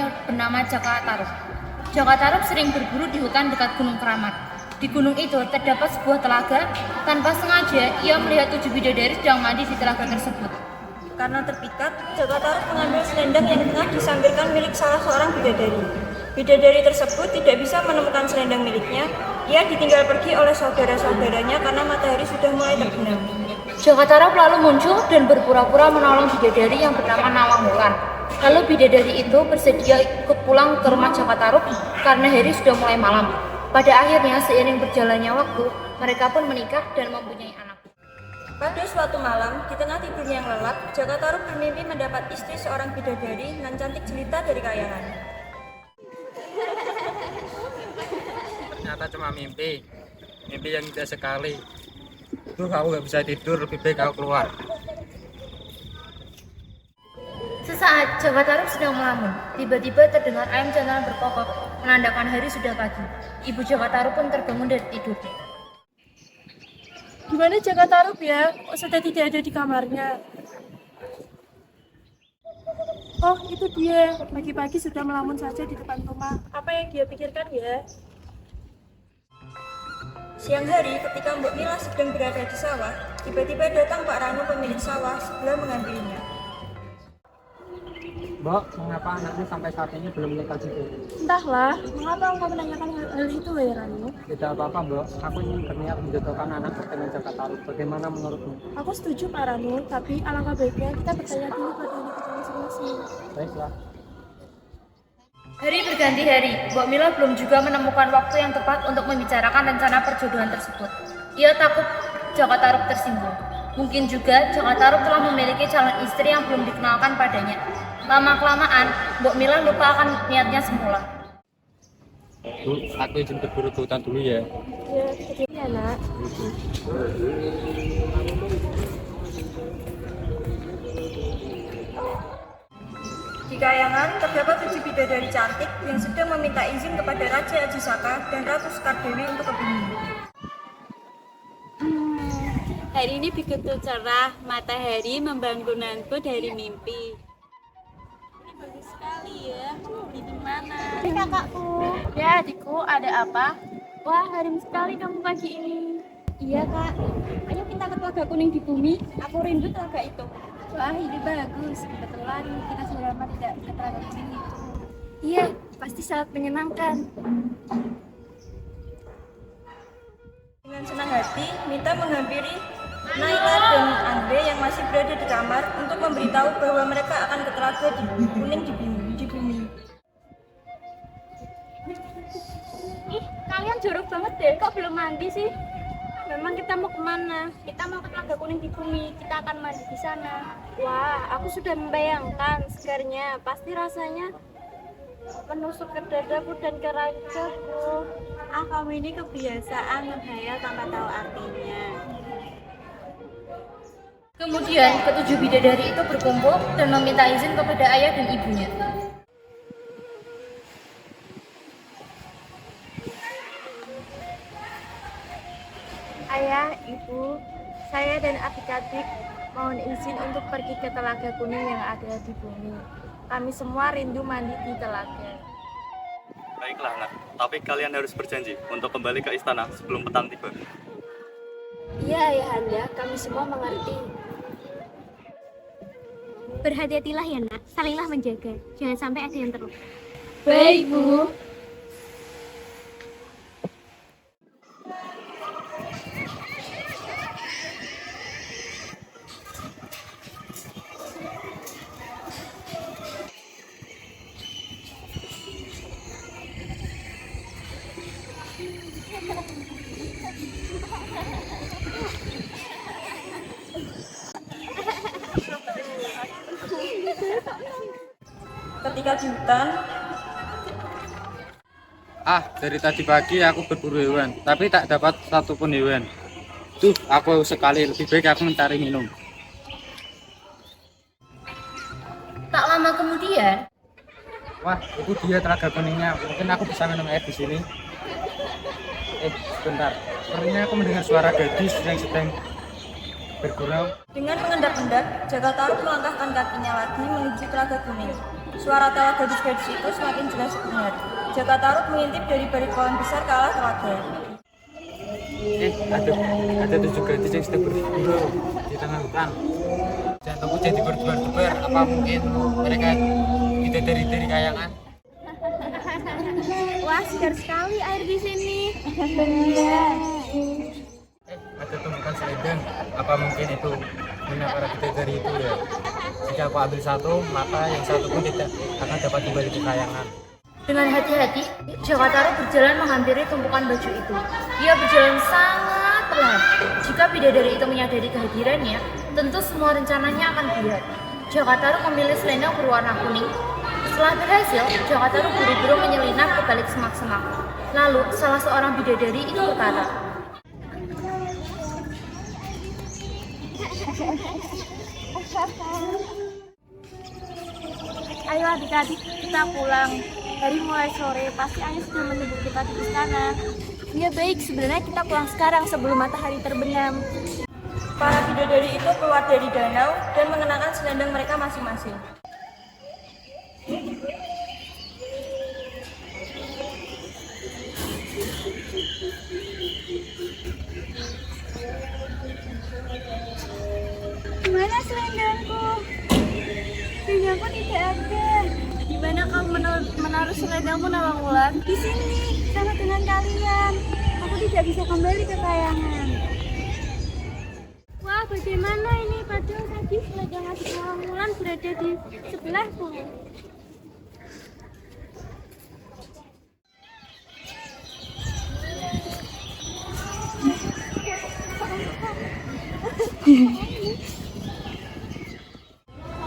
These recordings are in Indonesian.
yang bernama Jaka Tarub. Jaka Tarub sering berburu di hutan dekat Gunung Keramat. Di gunung itu terdapat sebuah telaga. Tanpa sengaja, ia melihat 7 bidadari sedang mandi di telaga tersebut. Karena terpikat, Jaka Tarub mengambil selendang yang tengah disambilkan milik salah seorang bidadari. Bidadari tersebut tidak bisa menemukan selendang miliknya. Ia ditinggal pergi oleh saudara-saudaranya karena matahari sudah mulai terbenam. Jaka Tarub lalu muncul dan berpura-pura menolong bidadari yang bernama Nawang Wulan. Lalu bidadari itu bersedia ikut pulang ke rumah Jaka Tarub karena hari sudah mulai malam. Pada akhirnya, seiring berjalannya waktu, mereka pun menikah dan mempunyai anak. Pada suatu malam, di tengah tidurnya yang lelap, Jaka Tarub bermimpi mendapat istri seorang bidadari nan cantik jelita dari kayangan. Ternyata cuma mimpi yang indah sekali. Aku gak bisa tidur, lebih baik aku keluar. Sesaat Jaka Tarub sedang melamun, tiba-tiba terdengar ayam jantan berkokok, menandakan hari sudah pagi. Ibu Jaka Tarub pun terbangun dari tidurnya. Gimana Jaka Tarub ya? Kok sudah tidak ada di kamarnya? Oh, itu dia. Pagi-pagi sudah melamun saja di depan rumah. Apa yang dia pikirkan ya? Siang hari, ketika Mbok Mila sedang berada di sawah, tiba-tiba datang Pak Ranu pemilik sawah sebelah mengambilnya. Mbak, mengapa anaknya sampai saat ini belum menikah juga? Entahlah, mengapa engkau menanyakan hal itu, Wei Ranu? Tidak apa-apa, Mbak. Aku ingin berniat menjodohkan anak dengan Jaka Tarub. Bagaimana menurutmu? Aku setuju Pak Ranu, tapi alangkah baiknya kita bertanya dulu pada kita masing-masing. Baiklah. Hari berganti hari, Mbok Mila belum juga menemukan waktu yang tepat untuk membicarakan rencana perjodohan tersebut. Ia takut Jaka Tarub tersinggung. Mungkin juga Jaka Tarub telah memiliki calon istri yang belum dikenalkan padanya. Lama-kelamaan, Mbok Mila lupa akan niatnya semula. Bu, aku izin berburu ke hutan dulu ya. Ya, ya nak. Di kayangan, terdapat 7 bidadari cantik yang sedang meminta izin kepada Raja Ajisaka dan Ratu Sekardewi untuk ke bumi. Hari ini begitu cerah, matahari membangunkanku dari mimpi. Ini bagus sekali ya, di mana? Hai kakakku. Ya adikku, ada apa? Wah, harum sekali kamu pagi ini. Iya kak, ayo kita ke Telaga Kuning di bumi, aku rindu telaga itu. Wah, ini bagus. Kebetulan kita sudah lama tidak ke Telaga Kuning itu. Iya, pasti sangat menyenangkan. Dengan senang hati, Mita menghampiri Naila dan Andre yang masih berada di kamar untuk memberitahu bahwa mereka akan ke Telaga Kuning di bumi. Ih, kalian jorok banget deh, kok belum mandi sih? Memang kita mau kemana? Kita mau ke Telaga Kuning di bumi, kita akan mandi di sana. Wah, aku sudah membayangkan segarnya, pasti rasanya menusuk ke dadaku dan ke ragaku. Ah, kamu ini kebiasaan menghayal tanpa tahu artinya. Kemudian, ketujuh bidadari itu berkumpul dan meminta izin kepada ayah dan ibunya. Ayah, ibu, saya dan adik-adik mohon izin untuk pergi ke Telaga Kuning yang ada di bumi. Kami semua rindu mandi di telaga. Baiklah, nak. Tapi kalian harus berjanji untuk kembali ke istana sebelum petang tiba. Iya, ayahanda, kami semua mengerti. Berhati-hatilah ya nak, salinglah menjaga, jangan sampai ada yang terluka. Baik, Bu. Ketika di hutan, Dari tadi pagi aku berburu hewan, tapi tak dapat satupun hewan. Tuh, aku haus sekali, lebih baik aku mencari minum. Tak lama kemudian, Wah, itu dia Telaga Kuningnya. Mungkin aku bisa minum air di sini. Sebentar. Sepertinya aku mendengar suara gadis yang sedang bergurau. dengan mengendap-endap, Jaka Tarub melangkahkan kakinya lagi menuju Telaga Kuning. Suara tawa gadis-gadis itu semakin jelas terdengar. Jaka Tarub mengintip dari balik pohon besar ke arah telaga. Ada 7 gadis yang sedang berburu di tengah hutan. Jantungku jadi berdebar-debar. Apa mungkin mereka dari kayangan? Wah, segar sekali air di sini. Iya. Ada tumpukan selendang. Apa mungkin itu para bidadari itu ya? Jika aku ambil satu, maka yang satu pun tidak akan dapat kembali ke kayangan. Dengan hati-hati, Jaka Tarub berjalan menghampiri tumpukan baju itu. Ia berjalan sangat perlahan. Jika bidadari itu menyadari kehadirannya, tentu semua rencananya akan buyar. Jaka Tarub memilih selendang berwarna kuning. Setelah berhasil, Jaka Tarub buru-buru menyelinap ke balik semak-semak. Lalu, salah seorang bidadari itu berkata, Ayo adik-adik, kita pulang. Hari mulai sore, pasti ayah sudah menunggu kita di istana. Ya baik, sebenarnya kita pulang sekarang sebelum matahari terbenam. Para bidadari itu keluar dari danau dan mengenakan selendang mereka masing-masing. Mana selendangku? Selendangku tidak ada. Di mana kau menaruh selendangmu, Nawangwulan? Di sini, sama dengan kalian. Aku tidak bisa kembali ke kayangan. Wah, bagaimana ini? Padahal tadi selendang adik Nawangwulan berada di sebelahku.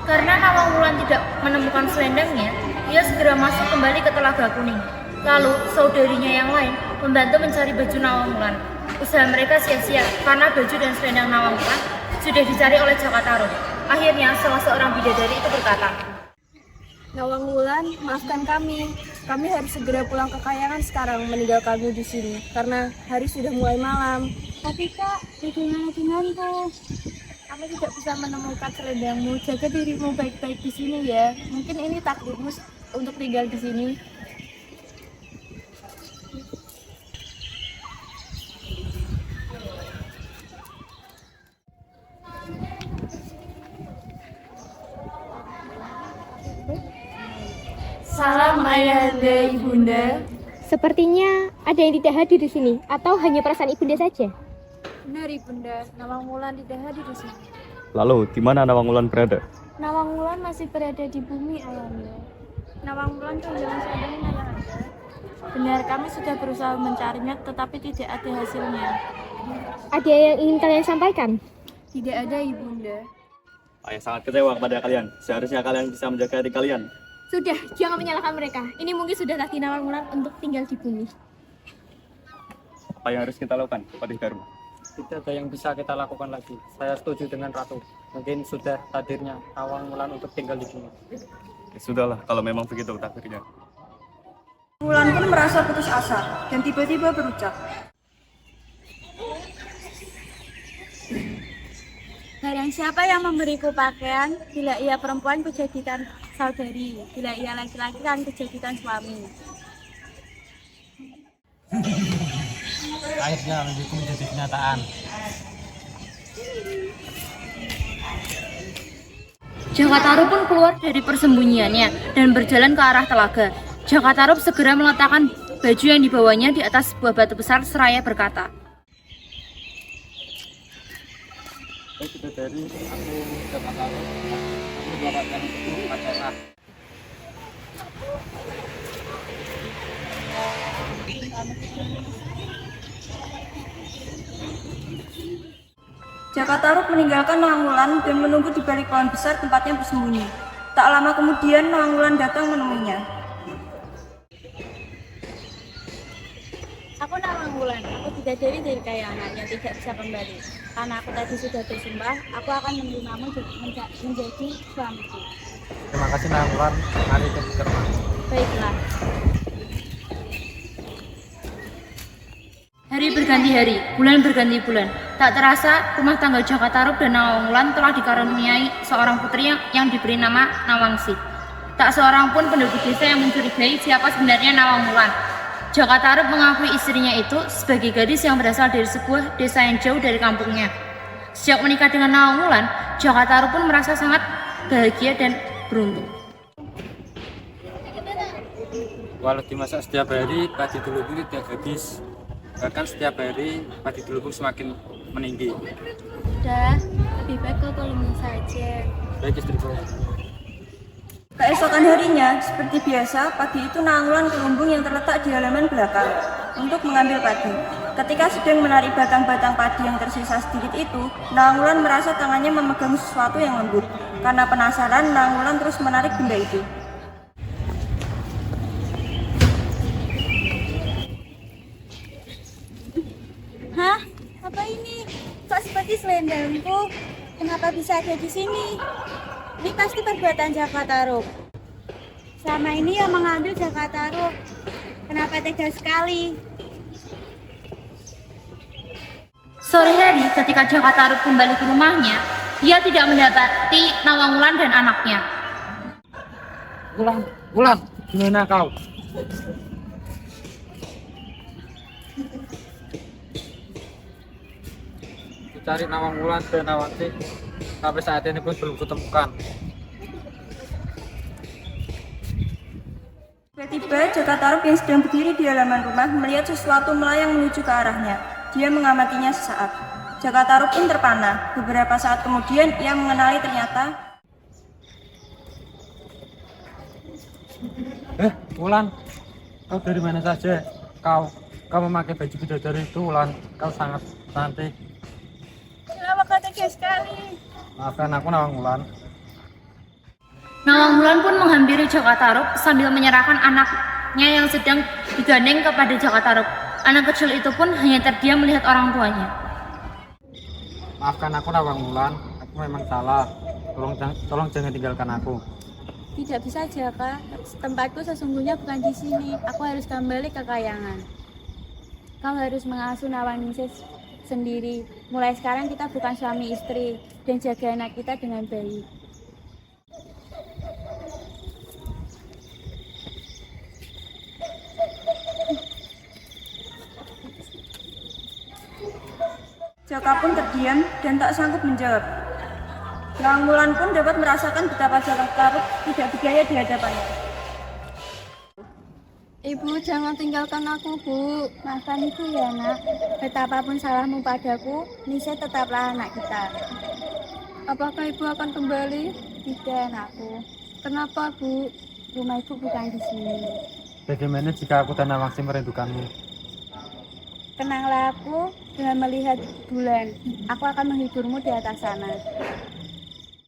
karena Nawangwulan tidak menemukan selendangnya, ia segera masuk kembali ke Telaga Kuning. Lalu, saudarinya yang lain membantu mencari baju Nawangwulan. Usaha mereka sia-sia karena baju dan selendang Nawangwulan sudah dicari oleh Jaka Tarub. Akhirnya, salah seorang bidadari itu berkata, Nawangwulan, maafkan kami. Kami harus segera pulang ke kayangan sekarang, meninggalkanmu di sini karena hari sudah mulai malam. Tapi Kak, bagaimana denganku? Kami tidak bisa menemukan selendangmu. Jaga dirimu baik-baik di sini ya. Mungkin ini takdirmu untuk tinggal di sini. Salam ayahanda, ibunda. Sepertinya ada yang tidak hadir di sini, atau hanya perasaan ibunda saja. Benar ibunda, Nawangwulan tidak hadir di sini. Lalu, di mana Nawangwulan berada? Nawangwulan masih berada di bumi ayahanda. Nawangwulan kehilangan selendangnya ayahanda. Benar, kami sudah berusaha mencarinya, tetapi tidak ada hasilnya. Ada yang ingin kalian sampaikan? Tidak ada ibunda. Ayah sangat kecewa kepada kalian. Seharusnya kalian bisa menjaga diri kalian. Sudah, jangan menyalahkan mereka. Ini mungkin sudah takdir Nawangwulan untuk tinggal di bumi. Apa yang harus kita lakukan, Patih Dharma? Tidak ada yang bisa kita lakukan lagi. Saya setuju dengan Ratu. Mungkin sudah takdirnya Nawangwulan untuk tinggal di sini. Ya, sudahlah, kalau memang begitu takdirnya. Wulan pun merasa putus asa dan tiba-tiba berucap, Barang siapa yang memberiku pakaian, bila ia perempuan kujadikan saudari, bila ia laki-laki kan kujadikan suami. Akhirnya mimpiku menjadi kenyataan. Jaka Tarub pun keluar dari persembunyiannya dan berjalan ke arah telaga. Jaka Tarub segera meletakkan baju yang dibawanya di atas sebuah batu besar seraya berkata, Bidadari, aku Jaka Tarub. Aku mendapatkan itu pada Jaka Tarub meninggalkan Nawangwulan dan menunggu di balik pohon besar tempatnya bersembunyi. Tak lama kemudian Nawangwulan datang menemuinya. Aku Nawangwulan, aku bidadari dari kayangan yang tidak bisa kembali. Karena aku tadi sudah bersumpah, aku akan menerimamu menjadi suamiku. Terima kasih Nawangwulan. Mari kita ke rumah. Baiklah. Hari berganti hari, bulan berganti bulan. Tak terasa, rumah tangga Jaka Tarub dan Nawangwulan telah dikaruniai seorang putri yang diberi nama Nawangsi. Tak seorang pun penduduk desa yang mencurigai siapa sebenarnya Nawang Wulan. Jaka Tarub mengakui istrinya itu sebagai gadis yang berasal dari sebuah desa yang jauh dari kampungnya. Sejak menikah dengan Nawang Wulan, Jaka Tarub pun merasa sangat bahagia dan beruntung. Walau dimasak setiap hari, padi telubung tidak habis. Bahkan setiap hari, padi telubung semakin meninggi. Udah, lebih baik kau tolongin saja. Baik istriku. Keesokan harinya, seperti biasa, pagi itu Nawang Wulan ke lumbung yang terletak di halaman belakang untuk mengambil padi. Ketika sedang menarik batang-batang padi yang tersisa sedikit itu, Nawang Wulan merasa tangannya memegang sesuatu yang lembut. Karena penasaran, Nawang Wulan terus menarik benda itu. Hah? Apa ini? Kok seperti selendangku? Kenapa bisa ada di sini? Ini pasti perbuatan Jaka Tarub. Selama ini yang mengambil Jaka Tarub. Kenapa tega sekali? Sore hari ketika Jaka Tarub kembali ke rumahnya, dia tidak mendapati Nawang Wulan dan anaknya. Wulan, gimana kau? Cari Nawang Wulan dan Nawangsi sampai saat ini pun belum kutemukan. Tiba-tiba Jaka Tarub yang sedang berdiri di halaman rumah melihat sesuatu melayang menuju ke arahnya. Dia mengamatinya sesaat. Jaka Tarub pun terpana. Beberapa saat kemudian ia mengenali ternyata Wulan, kau dari mana saja? Kau memakai baju bidadari itu, Wulan. Kau sangat cantik. Kenapa kau tega sekali? Maafkan aku, Nawang Wulan. Nawang Wulan pun menghampiri Jaka Tarub sambil menyerahkan anaknya yang sedang digandeng kepada Jaka Tarub. Anak kecil itu pun hanya terdiam melihat orang tuanya. Maafkan aku, Nawang Wulan. Aku memang salah. Tolong jangan tinggalkan aku. Tidak bisa Jaka. Tempatku sesungguhnya bukan di sini. Aku harus kembali ke Kayangan. Kau harus mengasuh Nawangsi sendiri. Mulai sekarang kita bukan suami istri dan jaga anak kita dengan baik. Jaka pun terdiam dan tak sanggup menjawab. Nawang Wulan pun dapat merasakan betapa Jaka Tarub tidak berdaya di hadapannya. Ibu, jangan tinggalkan aku, Bu. Maafkan ibu ya, Nak. Betapapun salahmu padaku, Nisa tetaplah anak kita. Apakah ibu akan kembali? Tidak, anakku. Kenapa, Bu? Rumah ibu bukan di sini. Bagaimana jika aku dan Nawangsi merindukanmu? Tenanglah aku dengan melihat bulan. Aku akan menghiburmu di atas sana.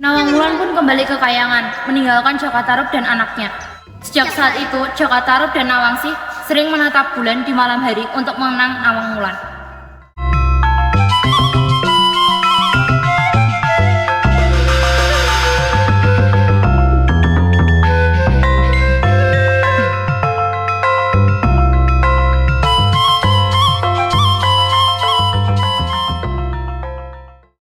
Nawang Wulan pun kembali ke Kayangan, meninggalkan Jaka Tarub dan anaknya. Sejak saat itu, Jaka Tarub dan Nawangsi sering menatap bulan di malam hari untuk mengenang Nawang Wulan.